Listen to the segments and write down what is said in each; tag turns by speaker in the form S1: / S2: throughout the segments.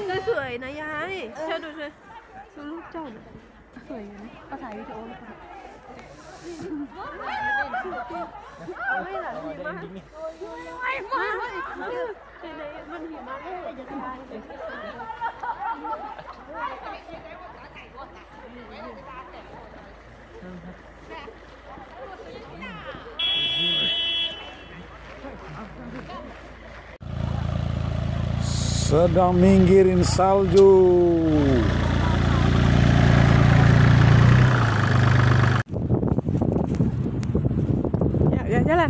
S1: ก็สวยนะยายเชื่อดูสิดูรูปเจ้าดิสวยอยู่นะก็ถ่ายวิดีโอแล้วกันไม่หรอหิมะไม่ในมันหิมะไม่ได้ยังไง
S2: sedang minggirin salju.
S1: Ya, jalan.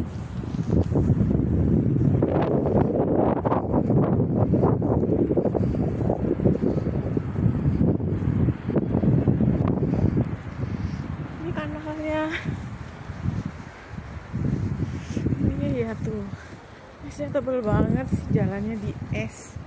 S1: Ini kan makanya. Ini ya tuh. Esnya tebel banget, jalannya di es.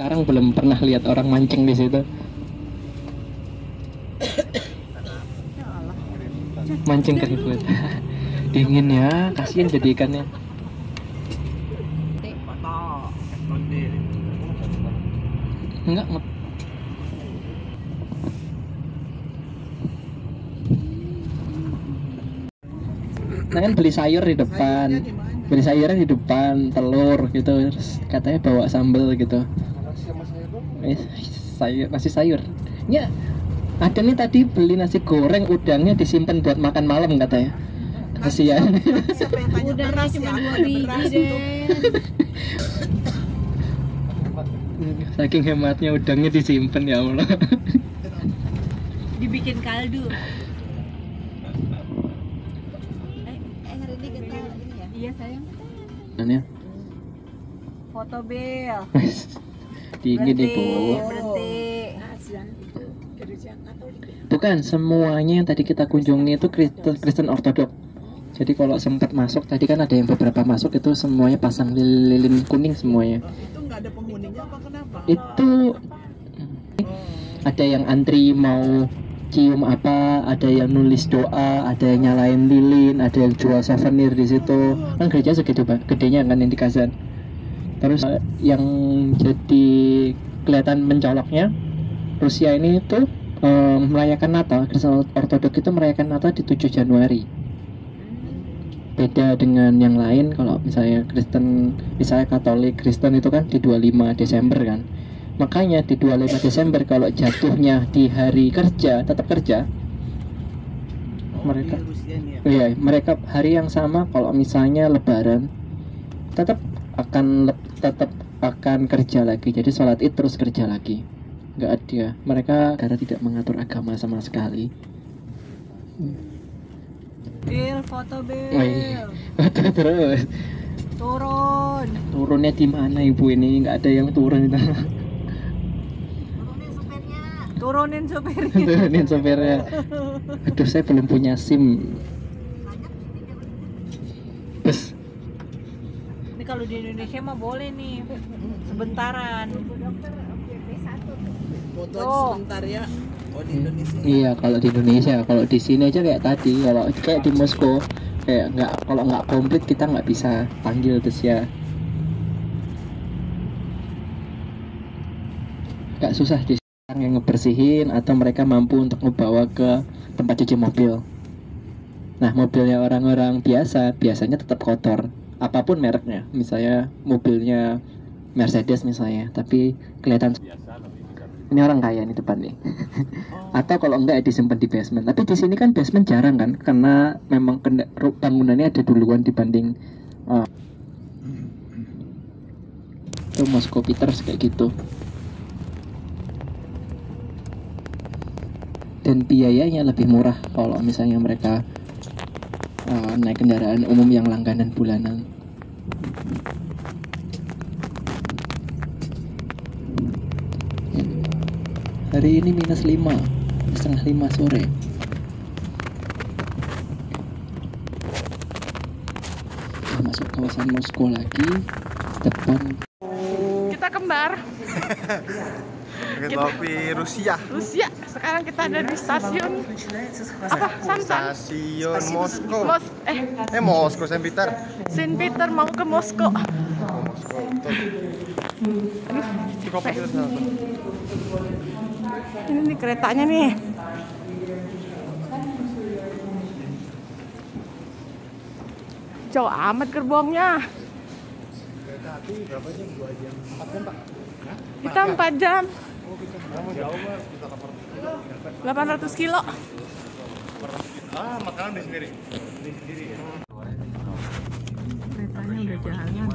S3: Sekarang belum pernah lihat orang mancing di situ. Mancing keriput. Dingin ya, kasihan jadi ikannya. Enggak. Nah kan beli sayur di depan. Beli sayurnya di depan, telur gitu. Terus katanya bawa sambal gitu. Nasi sayur. Ya, ada nih tadi beli nasi goreng, udangnya disimpan buat makan malam katanya. Kasihan.
S1: Udangnya cuma 2 biji deh.
S3: Saking hematnya udangnya disimpan ya Allah.
S1: Dibikin kaldu.
S4: Hari ini kita ini ya? Iya sayang.
S3: Aneh.
S4: Foto Bel.
S3: Dingin ibu.
S4: Berhenti.
S3: Bukan semuanya yang tadi kita kunjungi itu Kristen Ortodok. Jadi kalau sempat masuk tadi kan ada yang beberapa masuk itu semuanya pasang lilin kuning semuanya.
S5: Itu nggak ada penghuninya apa kenapa?
S3: Itu ada yang antri mau cium apa, ada yang nulis doa, ada yang nyalain lilin, ada yang jual souvenir di situ. Kan gereja segitu gedenya kan yang di Kazan. Terus yang jadi kelihatan mencoloknya, Rusia ini tuh merayakan Natal. Kristen Ortodok itu merayakan Natal di 7 Januari. Beda dengan yang lain, kalau misalnya Kristen, misalnya Katolik, Kristen itu kan di 25 Desember kan. Makanya di 25 Desember kalau jatuhnya di hari kerja, tetap kerja. Mereka iya, mereka hari yang sama kalau misalnya Lebaran tetap akan kerja lagi. Jadi sholat Id terus kerja lagi. Nggak ada. Mereka karena tidak mengatur agama sama sekali.
S4: Bel, foto Bel.
S3: Foto terus.
S4: Turun.
S3: Turunnya di mana ibu ini? Nggak ada yang turun itu.
S4: Turunin supirnya.
S3: Turunin supirnya. Aduh, saya belum punya SIM. Bus.
S4: Ini kalau di Indonesia mah boleh nih. Sebentaran.
S5: Foto sebentar ya. Oh di Indonesia.
S3: Iya, kalau di Indonesia, kalau di sini aja kayak tadi, kalau kayak di Moskow, kayak kalau nggak komplit kita nggak bisa panggil terus ya. agak susah di orang yang ngebersihin atau mereka mampu untuk membawa ke tempat cuci mobil. Nah, mobilnya orang-orang biasanya tetap kotor, apapun mereknya. Misalnya mobilnya Mercedes misalnya, tapi kelihatan ini orang kaya nih depan nih. Atau kalau enggak ya disimpan di basement. Tapi di sini kan basement jarang kan, karena memang bangunannya ada duluan dibanding itu Moskow Peters kayak gitu. Dan biayanya lebih murah kalau misalnya mereka naik kendaraan umum yang langganan bulanan. Hari ini -5, setengah 5 sore. Kita masuk kawasan Moskow lagi, depan.
S1: Kita kembar.
S6: Kopi Rusia.
S1: Rusia. Sekarang kita ada di stasiun apa? Samsan.
S6: Stasiun Moskow.
S1: Moskow,
S6: Saint Peter.
S1: Saint Peter mau ke Moskow.
S6: Moskow.
S1: Ini nih keretanya nih. Jauh amat gerbongnya.
S6: Kereta api berapa jam? 2 jam. 4 jam, Pak?
S1: Kita 4 jam.
S6: Oh, kita jauh, Mas. Kita
S1: 800 kilo.
S6: Makanan di sendiri. Di sendiri ya.
S1: Keretanya udah jalan.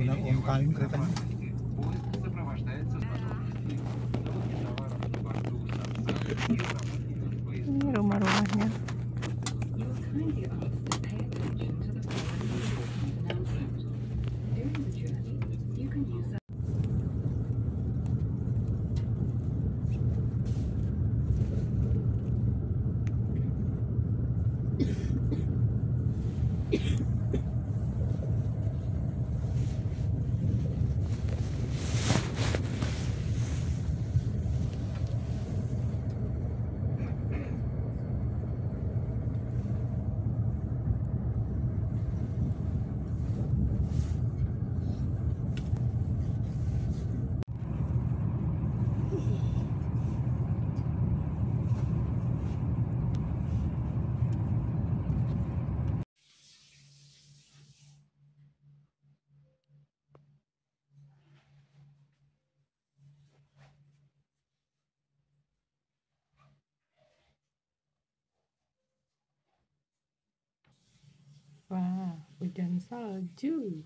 S6: UMKM keretanya.
S1: Ini rumah-rumahnya. Wah, hujan salju.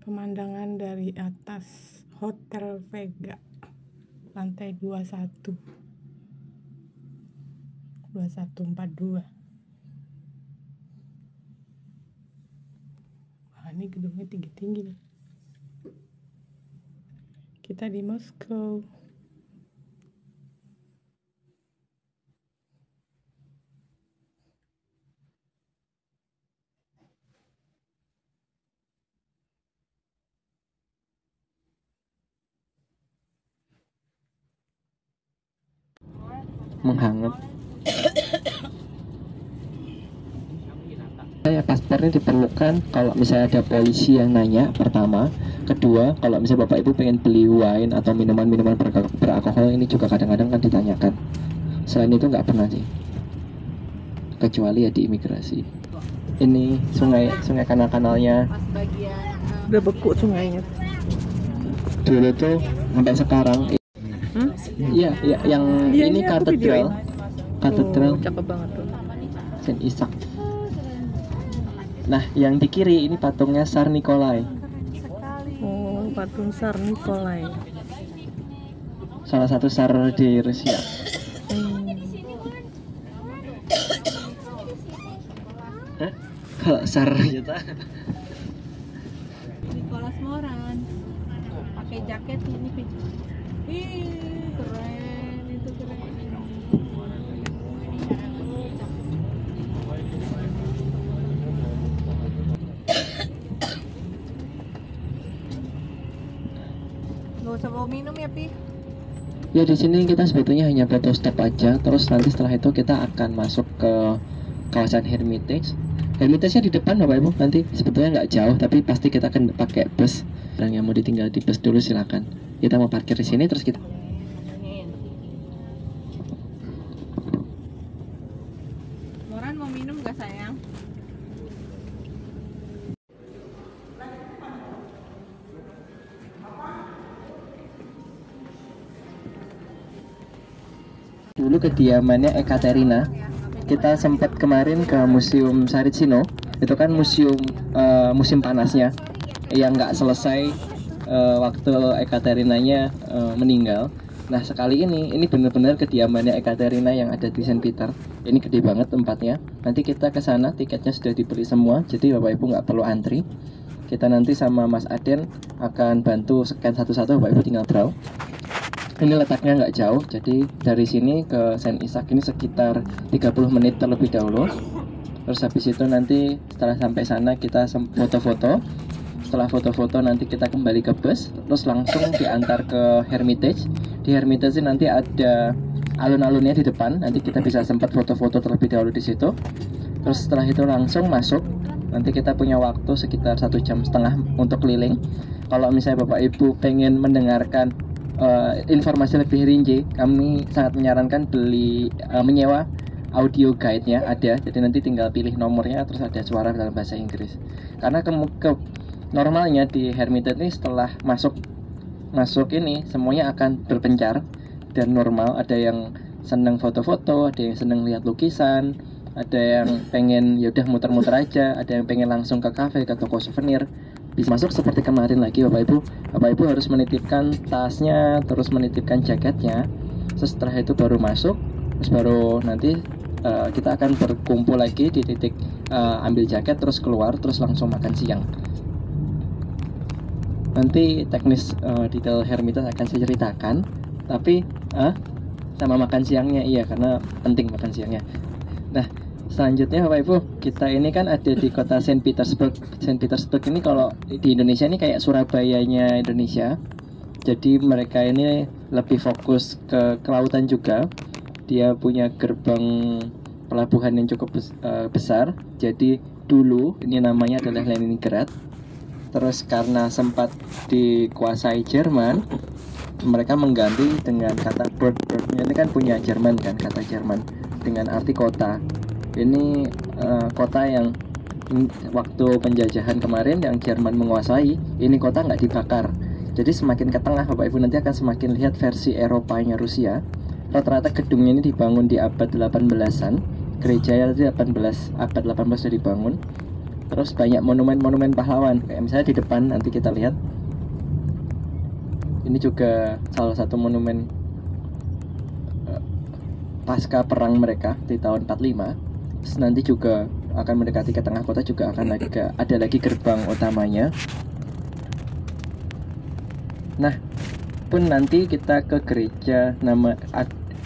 S1: Pemandangan dari atas Hotel Vega lantai 21 2142. Wah, ini gedungnya tinggi-tinggi nih. Kita di Moskow.
S3: Menghangat. Paspornya diperlukan kalau misalnya ada polisi yang nanya, pertama. Kedua, kalau misalnya bapak ibu pengen beli wine atau minuman-minuman beralkohol, ini juga kadang-kadang kan ditanyakan. Selain itu nggak pernah sih, kecuali ya di imigrasi. Ini sungai kanalnya
S1: Udah beku sungainya.
S3: dulu tuh sampai sekarang Iya, iya, yang
S1: Iya,
S3: ini
S1: ini aku
S3: katedral. Katedral
S1: Cakep banget tuh.
S3: Saint Isaac. Nah, yang di kiri ini patungnya Tsar Nikolai.
S1: Oh, patung Tsar Nikolai.
S3: Salah satu tsar di Rusia. Hah? Kalau tsar gitu.
S4: Nicholas Moran pakai jaket ini. Ih, keren, itu keren. Gak usah bawa minum ya, Pi.
S3: Ya di sini kita sebetulnya hanya foto stop aja, terus nanti setelah itu kita akan masuk ke kawasan Hermitage. Hermitage-nya di depan Bapak Ibu, nanti sebetulnya nggak jauh, tapi pasti kita akan pakai bus. Dan yang mau ditinggal di bus dulu silakan. Kita mau parkir di sini terus kita.
S4: Moran mau minum gak sayang?
S3: Dulu kediamannya Ekaterina. Kita sempat kemarin ke Museum Saritsino. Itu kan musim panasnya yang nggak selesai waktu Ekaterinanya meninggal. Nah sekali ini benar-benar kediamannya Ekaterina yang ada di Saint Peter. Ini gede banget tempatnya. Nanti kita ke sana, tiketnya sudah dibeli semua, jadi Bapak Ibu nggak perlu antri. Kita nanti sama Mas Aden akan bantu scan satu-satu, Bapak Ibu tinggal draw. Ini letaknya nggak jauh, jadi dari sini ke Saint Isaac ini sekitar 30 menit terlebih dahulu. Terus habis itu nanti setelah sampai sana kita foto-foto. Setelah foto-foto nanti kita kembali ke bus, terus langsung diantar ke Hermitage. Di Hermitage nanti ada alun-alunnya di depan, nanti kita bisa sempat foto-foto terlebih dahulu di situ. Terus setelah itu langsung masuk. Nanti kita punya waktu sekitar 1,5 jam untuk keliling. Kalau misalnya Bapak Ibu pengen mendengarkan informasi lebih rinci, kami sangat menyarankan menyewa audio guide-nya ada. Jadi nanti tinggal pilih nomornya, terus ada suara dalam bahasa Inggris. Karena normalnya di Hermitage ini setelah masuk ini semuanya akan berpencar dan normal. Ada yang seneng foto-foto, ada yang seneng lihat lukisan, ada yang pengen yaudah muter-muter aja, ada yang pengen langsung ke kafe, ke toko souvenir. Bisa masuk seperti kemarin lagi Bapak Ibu. Bapak Ibu harus menitipkan tasnya, terus menitipkan jaketnya. Setelah itu baru masuk, terus baru nanti kita akan berkumpul lagi di titik ambil jaket, terus keluar, terus langsung makan siang. Nanti teknis detail Hermitage akan saya ceritakan, tapi sama makan siangnya iya, karena penting makan siangnya. Nah selanjutnya Bapak Ibu, kita ini kan ada di kota Saint Petersburg. Saint Petersburg ini kalau di Indonesia ini kayak Surabayanya Indonesia. Jadi mereka ini lebih fokus ke kelautan juga. Dia punya gerbang pelabuhan yang cukup besar. Jadi dulu ini namanya adalah Leningrad. Terus karena sempat dikuasai Jerman, mereka mengganti dengan kata Burg. Ini kan punya Jerman kan, kata Jerman dengan arti kota. Ini kota yang waktu penjajahan kemarin yang Jerman menguasai, ini kota nggak dibakar. Jadi semakin ke tengah Bapak Ibu nanti akan semakin lihat versi Eropanya Rusia. Rata-rata gedungnya ini dibangun di abad 18-an. Gereja ya abad 18 sudah dibangun. Terus banyak monumen-monumen pahlawan. Kayak misalnya di depan nanti kita lihat. Ini juga salah satu monumen pasca perang mereka di tahun 45. Terus nanti juga akan mendekati ke tengah kota juga akan ada lagi gerbang utamanya. Nah, pun nanti kita ke gereja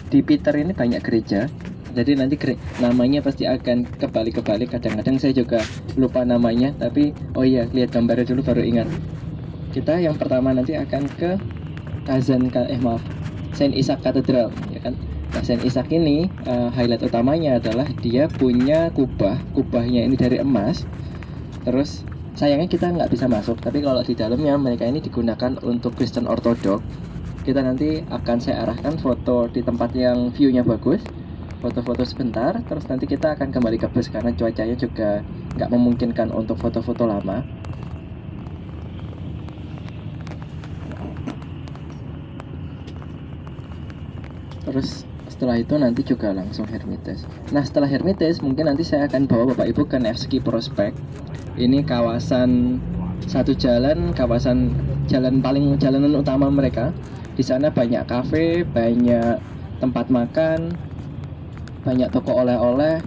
S3: di Peter ini banyak gereja. Jadi nanti namanya pasti akan kebalik-kebalik. Kadang-kadang saya juga lupa namanya, tapi oh iya lihat gambarnya dulu baru ingat. Kita yang pertama nanti akan ke Saint Isaac Cathedral, ya kan? Nah, Saint Isaac ini highlight utamanya adalah dia punya kubahnya ini dari emas. Terus sayangnya kita nggak bisa masuk, tapi kalau di dalamnya mereka ini digunakan untuk Kristen Ortodok. Kita nanti akan saya arahkan foto di tempat yang view-nya bagus, foto-foto sebentar, terus nanti kita akan kembali ke bus karena cuacanya juga nggak memungkinkan untuk foto-foto lama. Terus setelah itu nanti juga langsung Hermitage. Nah setelah Hermitage mungkin nanti saya akan bawa Bapak Ibu ke Nevsky Prospect. Ini kawasan satu jalan, kawasan jalanan utama mereka. Di sana banyak kafe, banyak tempat makan, banyak toko oleh-oleh.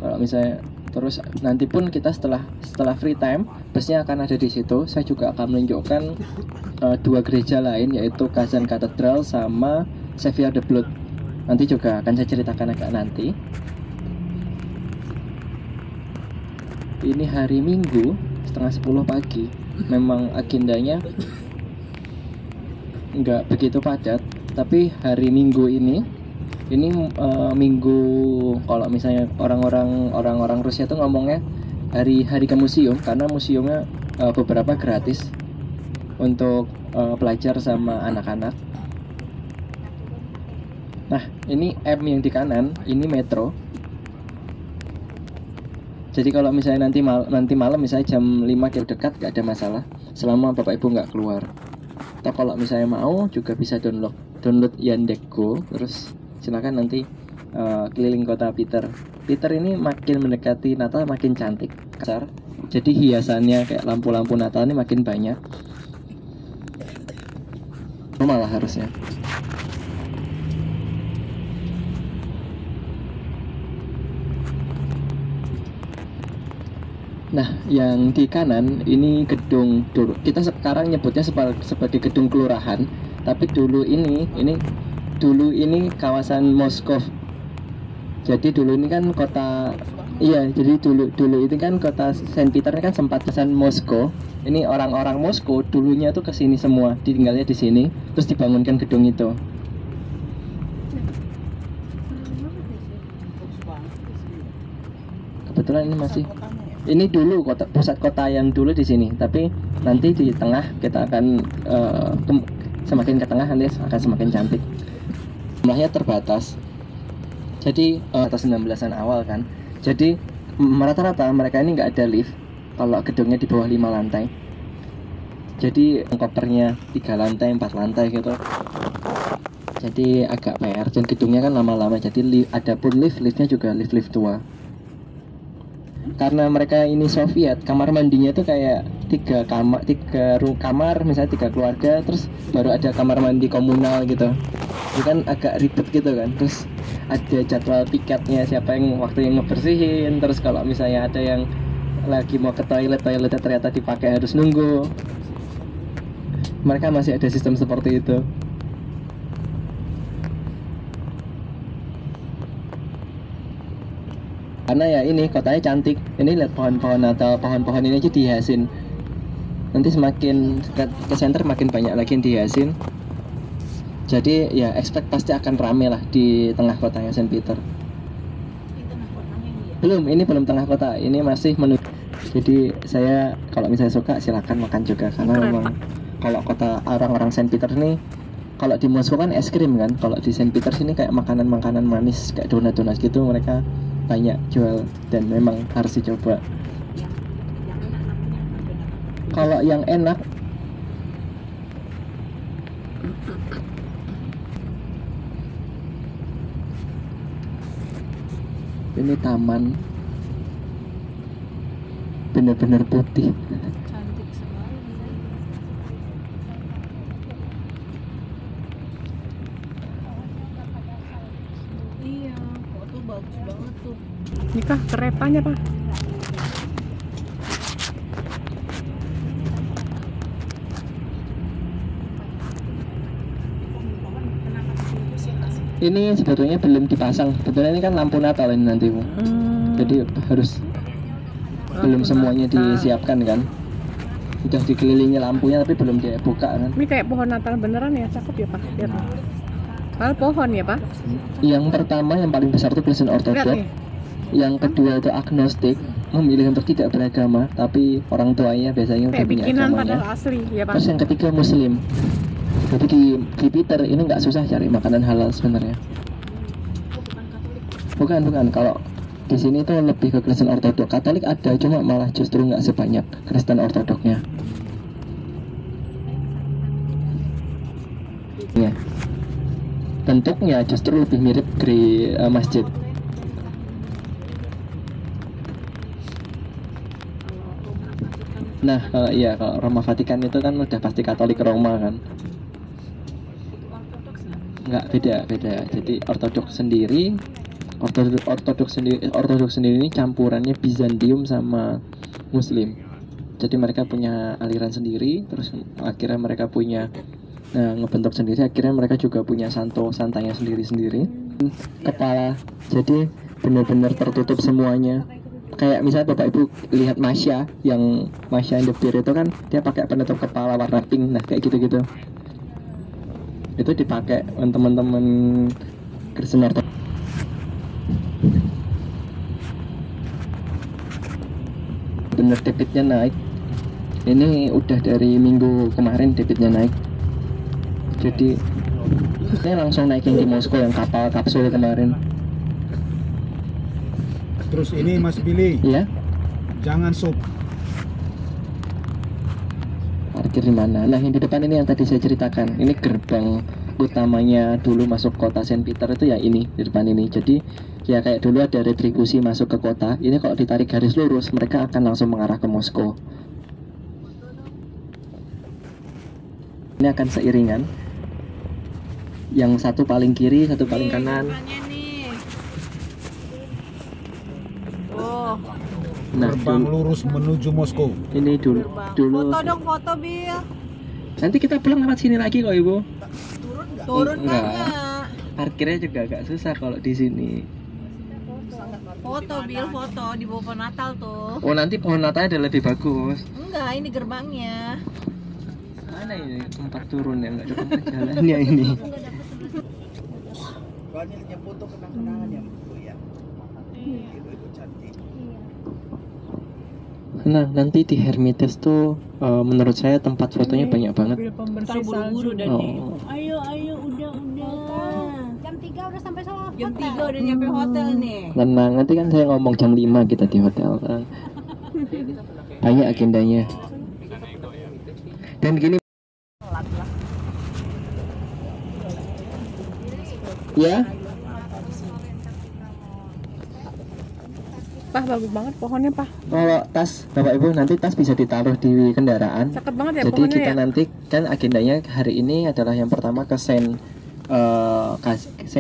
S3: Kalau misalnya terus nanti pun kita setelah free time busnya akan ada di situ. Saya juga akan menunjukkan dua gereja lain, yaitu Kazan Cathedral sama Xavier de Blood. Nanti juga akan saya ceritakan agak nanti. Ini hari Minggu setengah 10 pagi. Memang agendanya nggak begitu padat, tapi hari Minggu ini minggu, kalau misalnya orang-orang Rusia tuh ngomongnya hari ke museum, karena museumnya beberapa gratis untuk pelajar sama anak-anak. Nah ini M yang di kanan ini metro. Jadi kalau misalnya nanti malam misalnya jam 5 kita dekat, gak ada masalah selama Bapak Ibu nggak keluar. Atau kalau misalnya mau juga bisa download Yandex.Go, terus silakan nanti keliling kota Peter. Peter ini makin mendekati Natal makin cantik, kasar. Jadi hiasannya kayak lampu-lampu Natal ini makin banyak. Malah harusnya. Nah, yang di kanan ini gedung dulu. Kita sekarang nyebutnya sebagai gedung kelurahan, tapi dulu ini kawasan Moskow. Jadi dulu ini kan kota, jadi dulu ini kan kota Saint Peter ini kan sempat kesan Moskow. Ini orang-orang Moskow dulunya tuh kesini semua, ditinggalnya di sini, terus dibangunkan gedung itu. Kebetulan ini masih, ini dulu pusat kota yang dulu di sini, tapi nanti di tengah kita akan semakin ke tengah nanti akan semakin cantik. Jumlahnya terbatas. Jadi atas 19-an awal kan. Jadi rata-rata mereka ini nggak ada lift kalau gedungnya di bawah 5 lantai. Jadi kopernya 3 lantai, 4 lantai gitu. Jadi agak PR, dan gedungnya kan lama-lama. Jadi ada pun liftnya juga lift tua. Karena mereka ini Soviet, kamar mandinya tuh kayak 3 kamar, misalnya 3 keluarga, terus baru ada kamar mandi komunal gitu. Itu kan agak ribet gitu kan. Terus ada jadwal piketnya, siapa yang waktu yang ngebersihin. Terus kalau misalnya ada yang lagi mau ke toiletnya ternyata dipakai harus nunggu. Mereka masih ada sistem seperti itu. Karena ya ini kotanya cantik. Ini lihat pohon-pohon atau pohon-pohon ini aja dihiasin. Nanti semakin ke center makin banyak lagi yang dihiasin. Jadi ya expect pasti akan rame lah di tengah kotanya Saint Peter. Ini belum tengah kota. Ini masih menuju. Jadi saya kalau misalnya suka silakan makan juga, karena memang kalau kota orang-orang Saint Peter ini, kalau di Moskow kan es krim kan, kalau di Saint Peter sini kayak makanan-makanan manis kayak donat-donat gitu mereka banyak jual dan memang harus dicoba. Kalau yang enak ini taman benar-benar putih.
S1: Cantik sekali.
S4: Iya, foto bagus banget tuh.
S1: Nikah keretanya Pak.
S3: Ini sebetulnya belum dipasang. Sebetulnya ini kan lampu Natal ini nanti, Bu. Jadi harus belum semuanya disiapkan kan. Udah dikelilingi lampunya tapi belum dibuka kan.
S1: Ini kayak pohon Natal beneran ya, cakep ya Pak. Lihat. Kalau pohon ya Pak.
S3: Yang pertama yang paling besar itu Kristen
S1: Lihat
S3: Orthodox.
S1: nih.
S3: Yang kedua itu agnostik, memilih untuk tidak beragama, tapi orang tuanya biasanya udah
S1: Kayak
S3: punya
S1: bikinan
S3: agamanya.
S1: padahal asli ya Pak.
S3: Terus yang ketiga Muslim. Jadi di Peter ini nggak susah cari makanan halal sebenarnya. Bukan. Kalau di sini tuh lebih ke Kristen Ortodok. Katolik ada, cuma malah justru nggak sebanyak Kristen Ortodoknya. Ya. bentuknya justru lebih mirip masjid. Nah, kalau Roma Vatikan itu kan udah pasti Katolik Roma kan. Enggak, beda. Jadi Ortodoks sendiri ini campurannya Bizantium sama Muslim. Jadi mereka punya aliran sendiri, terus akhirnya mereka punya ngebentuk sendiri, akhirnya mereka juga punya santanya sendiri-sendiri. Kepala, jadi benar-benar tertutup semuanya. Kayak misalnya Bapak Ibu lihat Masya yang the Bear itu kan dia pakai penutup kepala warna pink. Nah, kayak gitu-gitu. Itu dipakai teman-teman Kristen Ortodoks. Bener debitnya naik. Ini udah dari minggu kemarin debitnya naik. Jadi ini langsung naikin di Moskow yang kapsul kemarin.
S2: Terus ini Mas Billy,
S3: Ya,
S2: jangan sup.
S3: parkir di mana? Nah, yang di depan ini yang tadi saya ceritakan. Ini gerbang utamanya dulu masuk kota Saint Peter itu ya ini di depan ini. Jadi ya kayak dulu ada retribusi masuk ke kota. Ini kalau ditarik garis lurus, mereka akan langsung mengarah ke Moskow. Ini akan seiringan. Yang satu paling kiri, satu paling kanan. Nah,
S2: Gerbang lurus menuju Moskow.
S3: ini dulu.
S4: Foto dong, foto Bil.
S3: Nanti kita pulang lewat sini lagi kok, Ibu.
S4: Turun
S3: Enggak.
S4: banyak.
S3: Parkirnya juga agak susah kalau di sini.
S4: Foto Bil, foto di bawah pohon Natal tuh.
S3: Oh, nanti pohon Natalnya ada lebih bagus.
S4: Enggak, ini gerbangnya.
S3: Mana ini tempat turun ya? Nggak ada tempat jalannya ini.
S5: Soalnya foto kenang-kenangan ya Bu ya. Itu cantik.
S3: Nah, nanti di Hermitage tuh menurut saya tempat fotonya banyak banget.
S4: Ntar buru-buru dan
S3: Oh.
S4: Ayo, udah.
S7: Jam 3 udah sampai Solo.
S4: Jam 3 udah nyampe hotel nih.
S3: Tenang, nanti kan saya ngomong jam 5 kita di hotel kan. Banyak agendanya. Dan gini. Ya,
S1: Pah, bagus banget pohonnya, Pah.
S3: kalau tas Bapak Ibu nanti tas bisa ditaruh di kendaraan.
S1: Cakep banget ya
S3: Jadi
S1: pohonnya
S3: kita
S1: ya.
S3: nanti kan agendanya hari ini adalah yang pertama ke Saint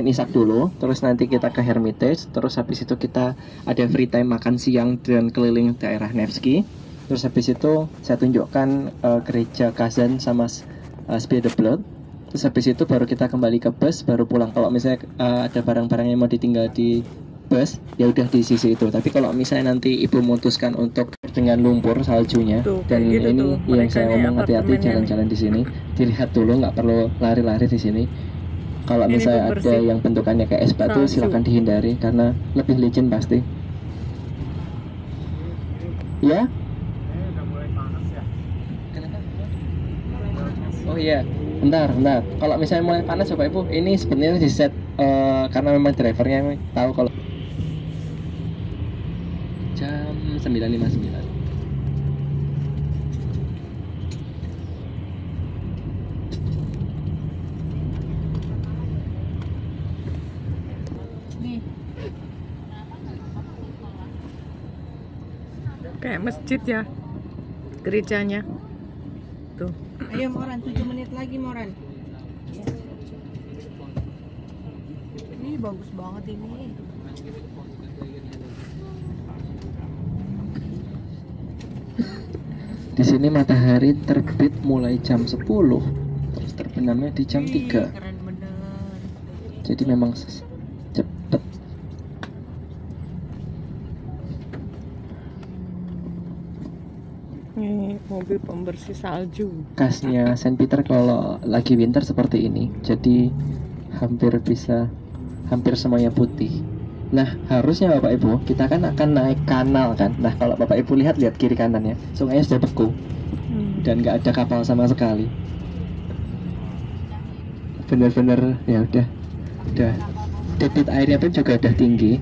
S3: Isaac dulu, terus nanti kita ke Hermitage, terus habis itu kita ada free time makan siang dan keliling daerah Nevsky. Terus habis itu saya tunjukkan gereja Kazan sama Spier de Blood. Terus habis itu baru kita kembali ke bus, baru pulang. Kalau misalnya ada barang-barang yang mau ditinggal di bus, ya udah di sisi itu. Tapi kalau misalnya nanti ibu memutuskan untuk dengan lumpur saljunya,
S1: Tuh,
S3: dan
S1: kayak gitu
S3: ini
S1: tuh,
S3: yang
S1: mereka
S3: saya
S1: nih
S3: ngomong hati-hati
S1: apartemennya
S3: jalan-jalan di sini, dilihat dulu, nggak perlu lari-lari di sini. Kalau
S1: Ini
S3: misalnya ada
S1: pembersih
S3: yang bentukannya kayak es batu,
S1: salju.
S3: silakan dihindari karena lebih licin pasti. Ya?
S6: Udah mulai panas ya.
S3: Oh iya, bentar. Kalau misalnya mulai panas Bapak Ibu, ini sebenarnya di set karena memang drivernya tahu kalau jam 9.59.
S1: Kayak masjid ya. Gerejanya. Tuh.
S4: Ayo Moran, 7 menit lagi Moran. Ini bagus banget ini.
S3: Di sini matahari terbit mulai jam 10, terus terbenamnya di jam 3.
S4: Keren bener.
S3: Jadi memang cepet.
S1: Nih, mobil pembersih salju.
S3: Khasnya Saint Peter kalau lagi winter seperti ini. Jadi hampir semuanya putih. Nah, harusnya Bapak Ibu, kita kan akan naik kanal kan. Nah, kalau Bapak Ibu lihat kiri kanannya, sungainya sudah beku dan nggak ada kapal sama sekali. Bener-bener ya udah debit airnya pun juga udah tinggi.